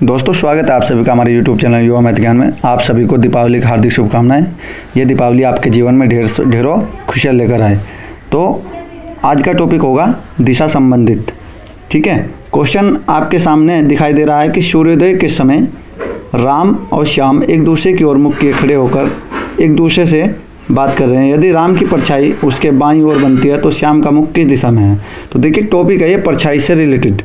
दोस्तों स्वागत है आप सभी का हमारे YouTube चैनल युवा मैथ ज्ञान में। आप सभी को दीपावली की हार्दिक शुभकामनाएं। ये दीपावली आपके जीवन में ढेरों खुशियाँ लेकर आए। तो आज का टॉपिक होगा दिशा संबंधित। ठीक है, क्वेश्चन आपके सामने दिखाई दे रहा है कि सूर्योदय के समय राम और श्याम एक दूसरे की ओर मुख किए खड़े होकर एक दूसरे से बात कर रहे हैं। यदि राम की परछाई उसके बाईं ओर बनती है तो श्याम का मुख किस दिशा में है। तो देखिए टॉपिक है ये परछाई से रिलेटेड।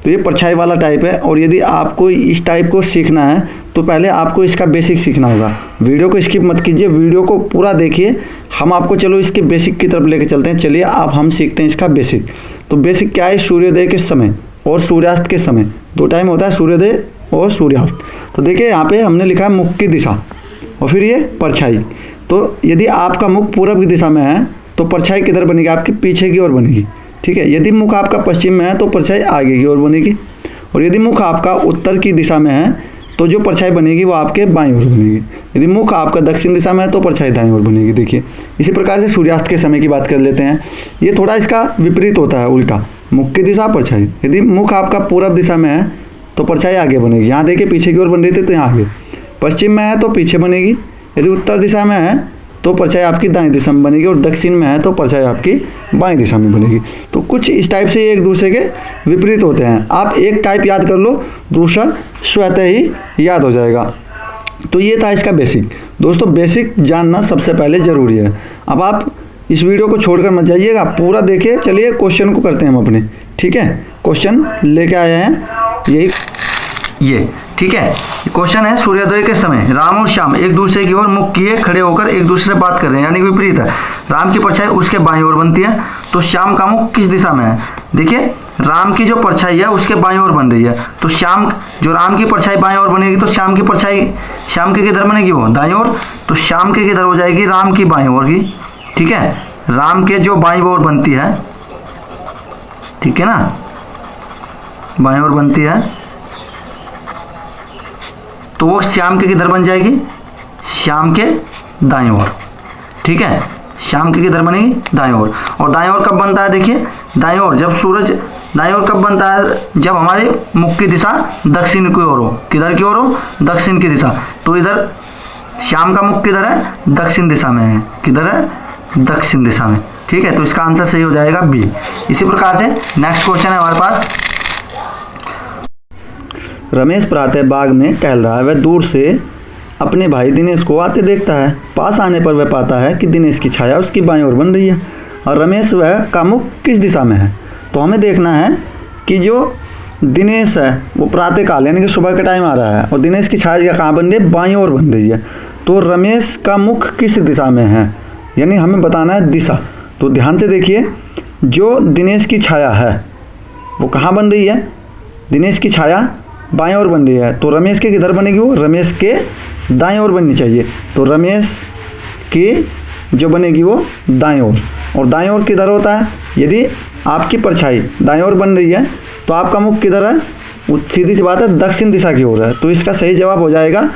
तो ये परछाई वाला टाइप है और यदि आपको इस टाइप को सीखना है तो पहले आपको इसका बेसिक सीखना होगा। वीडियो को स्किप मत कीजिए, वीडियो को पूरा देखिए। हम आपको चलो इसके बेसिक की तरफ लेके चलते हैं। चलिए अब हम सीखते हैं इसका बेसिक। तो बेसिक क्या है, सूर्योदय के समय और सूर्यास्त के समय दो टाइम होता है, सूर्योदय और सूर्यास्त। तो देखिए यहाँ पे हमने लिखा है मुख की दिशा और फिर ये परछाई। तो यदि आपका मुख पूरब की दिशा में है तो परछाई किधर बनेगी, आपके पीछे की ओर बनेगी। ठीक है, यदि मुख आपका पश्चिम में है तो परछाई आगे की ओर बनेगी और यदि मुख आपका उत्तर की दिशा में है तो जो परछाई बनेगी वो आपके बाईं ओर बनेगी। यदि मुख आपका दक्षिण दिशा में है तो परछाई दाईं ओर बनेगी। देखिए इसी प्रकार से सूर्यास्त के समय की बात कर लेते हैं। ये थोड़ा इसका विपरीत होता है, उल्टा, मुख की दिशा परछाई। यदि मुख आपका पूरब दिशा में है तो परछाई आगे बनेगी। यहाँ देखिए पीछे की ओर बन रही थी तो यहाँ आगे। पश्चिम में है तो पीछे बनेगी। यदि उत्तर दिशा में है तो परछाई आपकी दाईं दिशा में बनेगी और दक्षिण में है तो परछाई आपकी बाईं दिशा में बनेगी। तो कुछ इस टाइप से एक दूसरे के विपरीत होते हैं। आप एक टाइप याद कर लो, दूसरा स्वतः ही याद हो जाएगा। तो ये था इसका बेसिक। दोस्तों बेसिक जानना सबसे पहले ज़रूरी है। अब आप इस वीडियो को छोड़कर मत जाइएगा, पूरा देखिए। चलिए क्वेश्चन को करते हैं हम अपने। ठीक है, क्वेश्चन लेके आए हैं ये ठीक है। क्वेश्चन है सूर्योदय के समय राम और श्याम एक दूसरे की ओर मुख किए खड़े होकर एक दूसरे से बात कर रहे हैं, यानी विपरीत है। राम की परछाई उसके बाईं ओर बनती है तो श्याम का मुख किस दिशा में है। देखिए राम की जो परछाई है उसके बाईं ओर बन रही है तो श्याम जो राम की परछाई बाईं ओर बनेगी तो श्याम की परछाई श्याम के किधर बनेगी, वो दाईं ओर। तो श्याम के किधर हो जाएगी, राम की बाईं ओर की। ठीक है, राम के जो बाईं ओर बनती है, ठीक है ना, बाईं ओर बनती है तो वो श्याम के किधर बन जाएगी, श्याम के दाईं ओर। ठीक है, श्याम के किधर बनेगी, दाईं ओर। और दाईं ओर कब बनता है, देखिए दाईं ओर जब सूरज दाईं ओर कब बनता है, जब हमारे मुख की दिशा दक्षिण की ओर हो। किधर की ओर हो, दक्षिण की दिशा। तो इधर श्याम का मुख किधर है, दक्षिण दिशा में है। किधर है, दक्षिण दिशा में। ठीक है, तो इसका आंसर सही हो जाएगा बी। इसी प्रकार से नेक्स्ट क्वेश्चन है हमारे पास। रमेश प्रातः बाग में टहल रहा है। वह दूर से अपने भाई दिनेश को आते देखता है। पास आने पर वह पाता है कि दिनेश की छाया उसकी बाईं ओर बन रही है और रमेश वह का मुख किस दिशा में है। तो हमें देखना है कि जो दिनेश है वो प्रातः काल यानी कि सुबह का टाइम आ रहा है और दिनेश की छाया कहाँ बन रही है, बाईं ओर बन रही है। तो रमेश का मुख किस दिशा में है, यानी हमें बताना है दिशा। तो ध्यान से देखिए, जो दिनेश की छाया है वो कहाँ बन रही है, दिनेश की छाया बाएं ओर बन रही है। तो रमेश के किधर बनेगी, वो रमेश के दाएं ओर बननी चाहिए। तो रमेश की जो बनेगी वो दाएं ओर। और दाएं ओर किधर होता है, यदि आपकी परछाई दाएं ओर बन रही है तो आपका मुख किधर है, सीधी सी बात है दक्षिण दिशा की ओर है। तो इसका सही जवाब हो जाएगा